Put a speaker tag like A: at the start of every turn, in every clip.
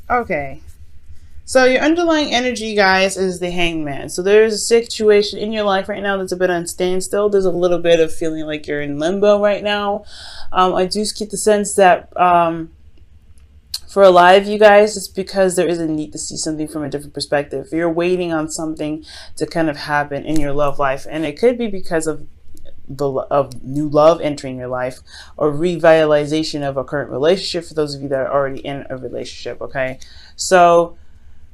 A: Okay. So your underlying energy, guys, is the Hangman. So there's a situation in your life right now that's a bit on standstill. There's a little bit of feeling like you're in limbo right now. I do get the sense that for a lot of you guys, it's because there is a need to see something from a different perspective. You're waiting on something to kind of happen in your love life, and it could be because of new love entering your life, or revitalization of a current relationship for those of you that are already in a relationship. Okay, so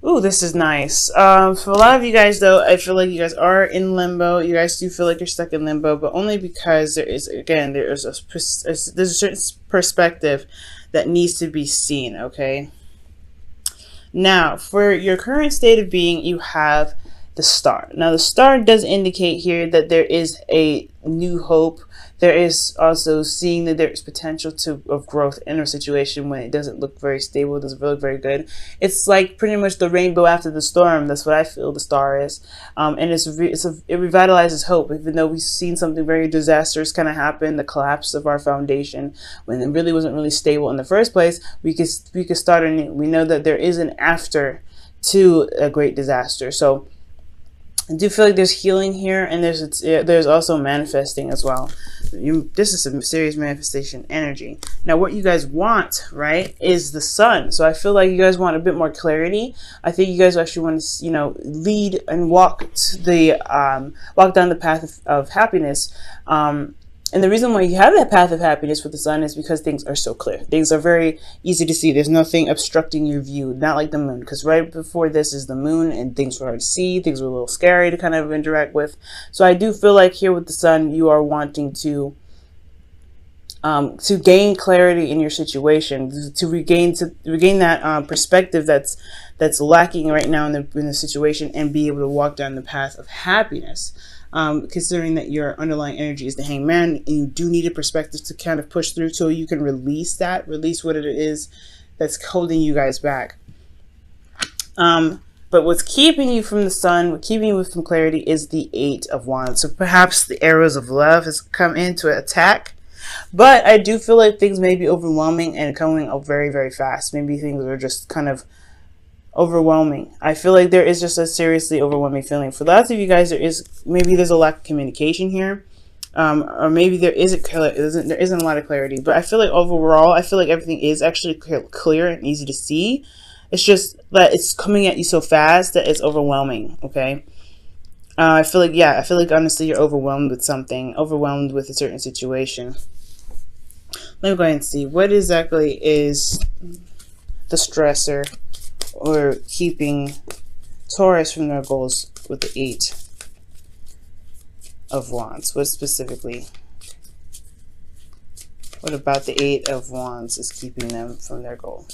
A: ooh, this is nice. For a lot of you guys, though, I feel like you guys are in limbo. You guys do feel like you're stuck in limbo, but only because there is, again, there's a certain perspective that needs to be seen, okay? Now, for your current state of being, you have the star. Now, the star does indicate here that there is a new hope. There is also seeing that there's potential of growth in a situation when it doesn't look very stable, it doesn't look very good. It's like pretty much the rainbow after the storm. That's what I feel the star is. And it revitalizes hope, even though we've seen something very disastrous kind of happen, the collapse of our foundation, when it really wasn't really stable in the first place. We could start anew. We know that there is an after to a great disaster. So I do feel like there's healing here, and there's also manifesting as well. This is some serious manifestation energy. Now, what you guys want, right, is the sun. So I feel like you guys want a bit more clarity. I think you guys actually want to, lead and walk down the path of happiness. And the reason why you have that path of happiness with the sun is because things are so clear. Things are very easy to see. There's nothing obstructing your view, not like the moon. Because right before this is the moon, and things were hard to see. Things were a little scary to kind of interact with. So I do feel like here with the sun, you are wanting to gain clarity in your situation, to regain that perspective that's lacking right now in the situation, and be able to walk down the path of happiness. Considering that your underlying energy is the Hangman, and you do need a perspective to kind of push through so you can release what it is that's holding you guys back. But what's keeping you from the sun, what's keeping you from clarity, is the Eight of Wands. So perhaps the arrows of love has come in to attack. But I do feel like things may be overwhelming and coming up very, very fast. Maybe things are just kind of overwhelming. I feel like there is just a seriously overwhelming feeling. For lots of you guys, there's a lack of communication here. Or maybe there isn't a lot of clarity. But I feel like overall, I feel like everything is actually clear and easy to see. It's just that it's coming at you so fast that it's overwhelming, okay? I feel like honestly you're overwhelmed with something, overwhelmed with a certain situation. Let me go ahead and see what exactly is the stressor or keeping Taurus from their goals with the Eight of Wands. What specifically? What about the Eight of Wands is keeping them from their goal?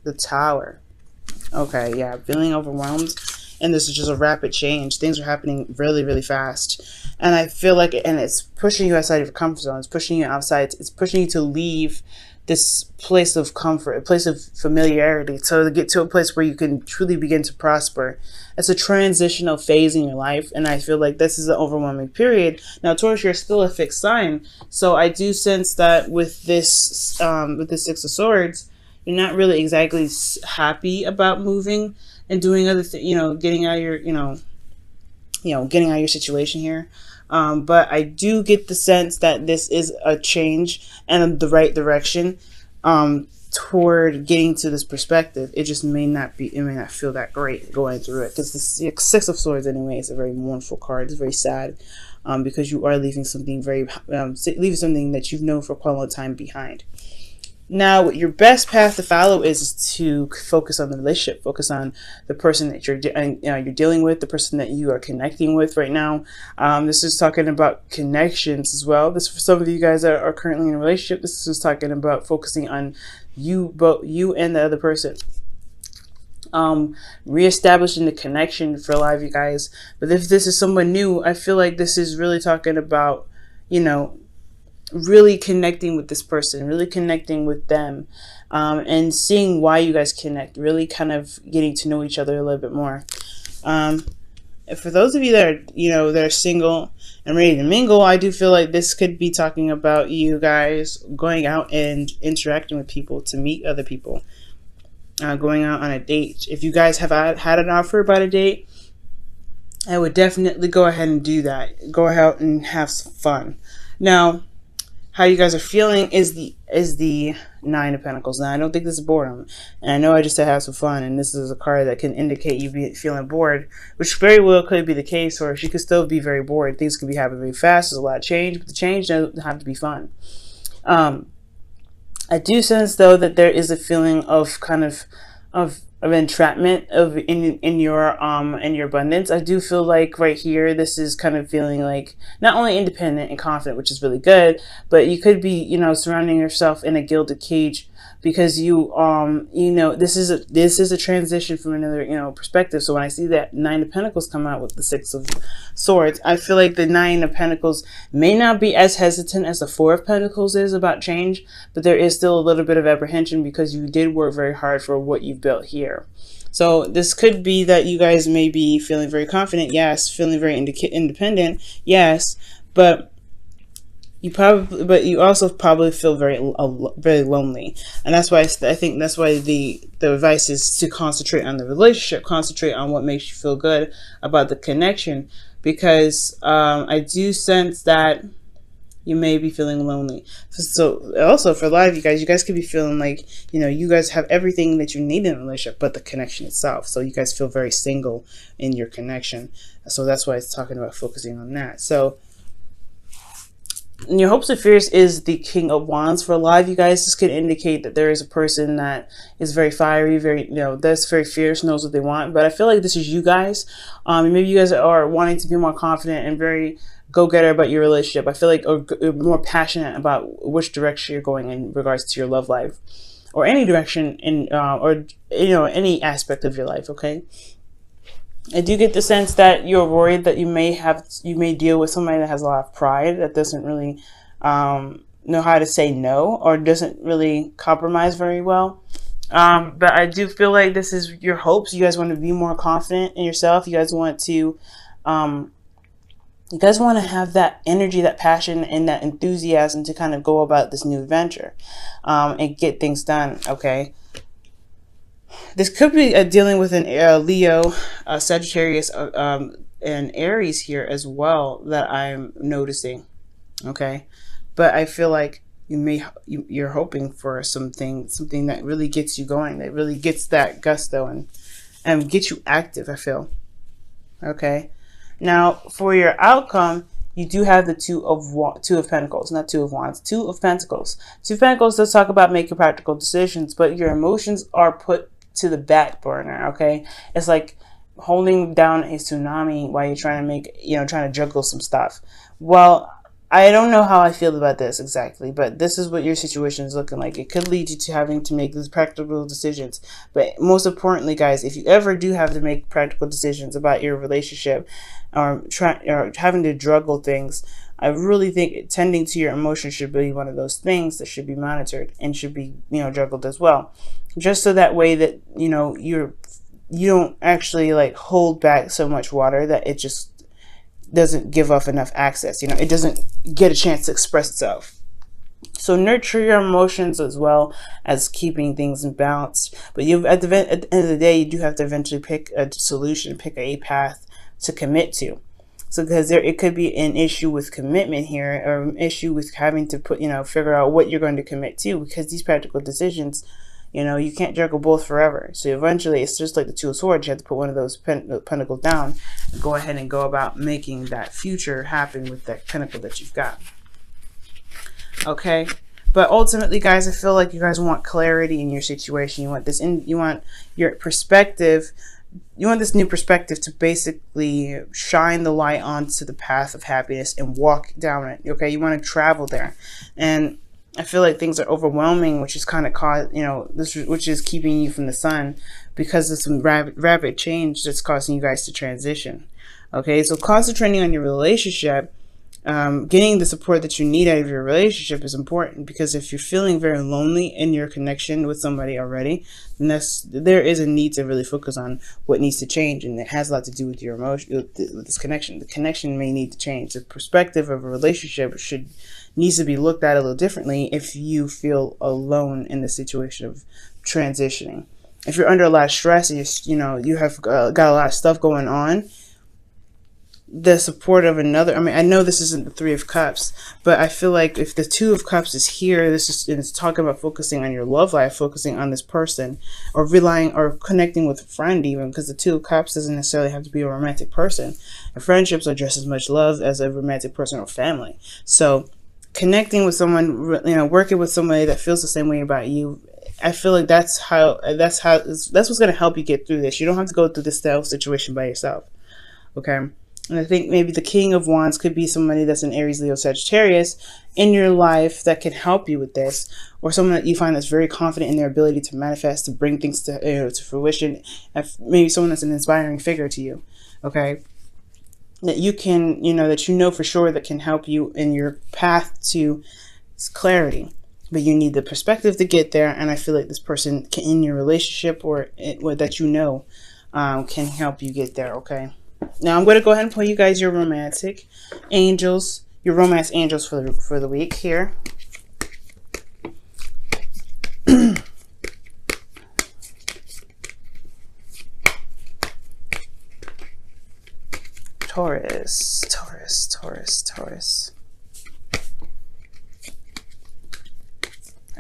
A: The Tower. Okay, yeah, feeling overwhelmed. And this is just a rapid change. Things are happening really, really fast. And I feel like, and it's pushing you outside of your comfort zone. It's pushing you outside. It's pushing you to leave this place of comfort, a place of familiarity, so to get to a place where you can truly begin to prosper. It's a transitional phase in your life. And I feel like this is an overwhelming period. Now, Taurus, you're still a fixed sign. So I do sense that with this Six of Swords, you're not really exactly happy about moving and doing other things, getting out of your, getting out of your situation here. But I do get the sense that this is a change and the right direction toward getting to this perspective. It just may not feel that great going through it, because the Six of Swords anyway is a very mournful card. It's very sad because you are leaving something leaving something that you've known for quite a long time behind. Now, your best path to follow is to focus on the relationship, focus on the person that you're dealing with, the person that you are connecting with right now. This is talking about connections as well. This, for some of you guys that are currently in a relationship, this is talking about focusing on both you and the other person. Reestablishing the connection for a lot of you guys. But if this is someone new, I feel like this is really talking about, really connecting with this person, really connecting with them, and seeing why you guys connect, really kind of getting to know each other a little bit more. For those of you that are, that are single and ready to mingle, I do feel like this could be talking about you guys going out and interacting with people to meet other people, going out on a date. If you guys have had an offer about a date, I would definitely go ahead and do that. Go out and have some fun. Now, how you guys are feeling is the Nine of Pentacles. Now, I don't think this is boredom, and I know I just said have some fun, and this is a card that can indicate you be feeling bored, which very well could be the case, or she could still be very bored. Things could be happening very fast. There's a lot of change, but the change doesn't have to be fun. I do sense though that there is a feeling of kind of entrapment in your abundance. I do feel like right here this is kind of feeling like not only independent and confident, which is really good, but you could be, you know, surrounding yourself in a gilded cage, because you know, this is a transition from another, you know, perspective. So when I see that Nine of Pentacles come out with the Six of Swords, I feel like the Nine of Pentacles may not be as hesitant as the Four of Pentacles is about change, but there is still a little bit of apprehension because you did work very hard for what you built here. So this could be that you guys may be feeling very confident, yes, feeling very independent, yes, but you also probably feel very lonely, and that's why I think that's why the advice is to concentrate on the relationship, concentrate on what makes you feel good about the connection, because I do sense that you may be feeling lonely. So also for a lot of you guys could be feeling like, you know, you guys have everything that you need in a relationship but the connection itself. So you guys feel very single in your connection. So that's why it's talking about focusing on that. So your hopes and fears is the King of Wands. For a lot of you guys, this could indicate that there is a person that is very fiery, very, you know, that's very fierce, knows what they want. But I feel like this is you guys. Maybe you guys are wanting to be more confident and very go-getter about your relationship. I feel like or more passionate about which direction you're going in regards to your love life, or any direction in, or, you know, any aspect of your life. Okay. I do get the sense that you're worried that you may deal with somebody that has a lot of pride, that doesn't really know how to say no, or doesn't really compromise very well. But I do feel like this is your hopes. You guys want to be more confident in yourself. You guys want to have that energy, that passion, and that enthusiasm to kind of go about this new adventure and get things done. Okay. This could be dealing with an Leo, Sagittarius, and Aries here as well that I'm noticing. Okay, but I feel like you're hoping for something that really gets you going, that really gets that gusto and gets you active. I feel. Okay, now for your outcome, you do have the Two of Pentacles, not Two of Wands, Two of Pentacles. Two of Pentacles does talk about making practical decisions, but your emotions are put to the back burner. Okay, it's like holding down a tsunami while you're trying to juggle some stuff. Well, I don't know how I feel about this exactly, but this is what your situation is looking like. It could lead you to having to make these practical decisions. But most importantly, guys, if you ever do have to make practical decisions about your relationship, or having to juggle things, I really think tending to your emotions should be one of those things that should be monitored and should be, you know, juggled as well. Just so that way that, you know, you don't actually like hold back so much water that it just doesn't give off enough access. You know, it doesn't get a chance to express itself. So nurture your emotions as well as keeping things in balance. But at the end of the day, you do have to eventually pick a solution, pick a path to commit to. So because it could be an issue with commitment here, or an issue with having to figure out what you're going to commit to, because these practical decisions, you know, you can't juggle both forever. So eventually it's just like the Two of Swords. You have to put one of those pentacles down and go ahead and go about making that future happen with that pentacle that you've got. Okay. But ultimately, guys, I feel like you guys want clarity in your situation. You want your perspective. You want this new perspective to basically shine the light onto the path of happiness and walk down it. Okay, you want to travel there, and I feel like things are overwhelming, which is kind of which is keeping you from the sun, because of some rapid change that's causing you guys to transition. Okay, so concentrating on your relationship, getting the support that you need out of your relationship is important, because if you're feeling very lonely in your connection with somebody already, then there is a need to really focus on what needs to change, and it has a lot to do with your emotion, with this connection. The connection may need to change. The perspective of a relationship needs to be looked at a little differently if you feel alone in the situation of transitioning. If you're under a lot of stress and you have got a lot of stuff going on, the support of another, I mean, I know this isn't the Three of Cups, but I feel like if the Two of Cups is here, it's talking about focusing on your love life, focusing on this person, or relying or connecting with a friend even, because the Two of Cups doesn't necessarily have to be a romantic person. And friendships are just as much love as a romantic person or family. So connecting with someone, working with somebody that feels the same way about you, I feel like that's what's going to help you get through this. You don't have to go through this situation by yourself. Okay. And I think maybe the King of Wands could be somebody that's an Aries, Leo, Sagittarius in your life that can help you with this, or someone that you find that's very confident in their ability to manifest, to bring things to fruition. Maybe someone that's an inspiring figure to you, okay? That you can, that you know for sure that can help you in your path to clarity. But you need the perspective to get there, and I feel like this person in your relationship or that can help you get there, okay? Now I'm going to go ahead and pull you guys your romantic angels, your romance angels for the week here. Taurus, Taurus, Taurus, Taurus.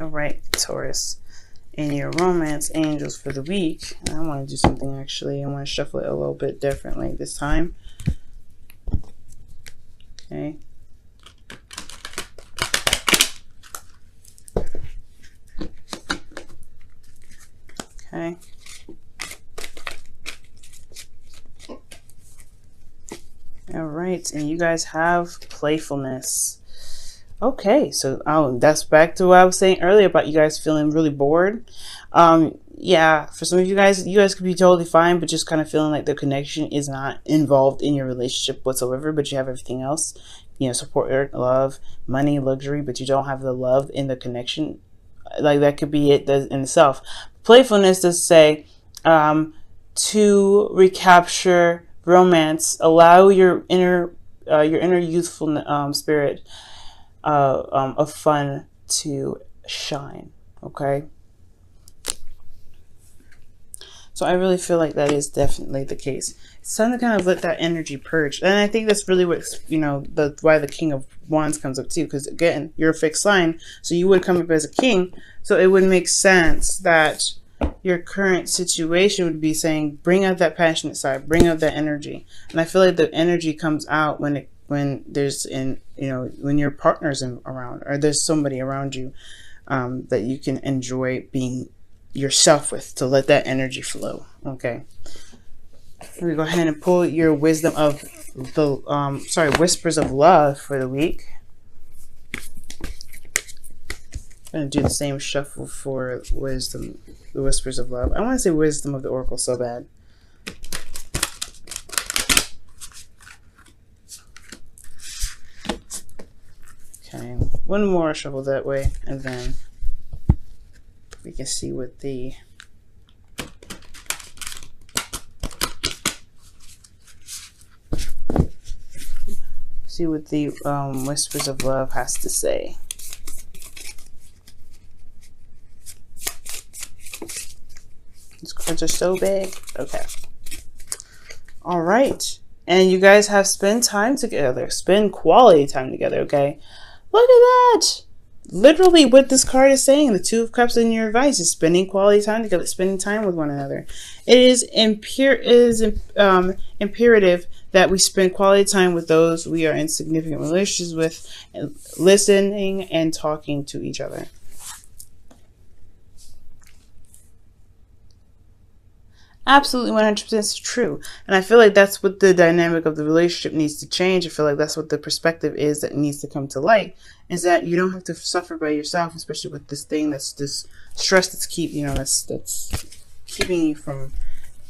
A: All right, Taurus. And your romance angels for the week. I want to do something actually. I want to shuffle it a little bit differently this time. Okay. Okay. All right, and you guys have playfulness. Okay, so that's back to what I was saying earlier about you guys feeling really bored. Yeah, for some of you guys could be totally fine, but just kind of feeling like the connection is not involved in your relationship whatsoever, but you have everything else, support, love, money, luxury, but you don't have the love in the connection. Like that could be it in itself. Playfulness does say to recapture romance, allow your inner youthful spirit of fun to shine. Okay, so I really feel like that is definitely the case. It's time to kind of let that energy purge, and I think that's really what why the King of Wands comes up too, because again, you're a fixed sign, so you would come up as a king, so it would make sense that your current situation would be saying, bring out that passionate side, bring out that energy. And I feel like the energy comes out when there's when your partner's around, or there's somebody around you that you can enjoy being yourself with, to let that energy flow. Okay, we go ahead and pull your wisdom of the whispers of love for the week. I'm gonna do the same shuffle for wisdom, the whispers of love. I want to say wisdom of the oracle so bad. Okay, one more shuffle that way, and then we can see what the whispers of love has to say. These cards are so big. Okay. All right. And you guys have spent time together. Spend quality time together, okay? Look at that. Literally what this card is saying, the Two of Cups in your advice is spending quality time together, spending time with one another. It is imperative that we spend quality time with those we are in significant relationships with, and listening and talking to each other. Absolutely 100% true. And I feel like that's what the dynamic of the relationship needs to change. I feel like that's what the perspective is that needs to come to light, is that you don't have to suffer by yourself, especially with this thing that's this stress that's keeping you from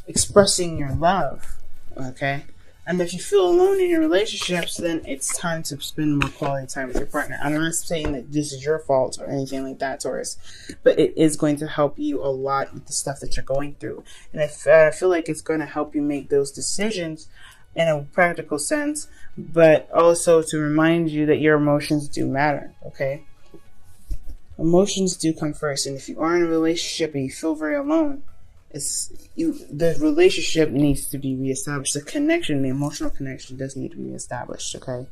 A: expressing your love. Okay. And if you feel alone in your relationships, then it's time to spend more quality time with your partner. I'm not saying that this is your fault or anything like that, Taurus, but it is going to help you a lot with the stuff that you're going through. And I feel like it's going to help you make those decisions in a practical sense, but also to remind you that your emotions do matter, okay? Emotions do come first, and if you are in a relationship and you feel very alone, the relationship needs to be reestablished. The connection, the emotional connection does need to be reestablished, okay?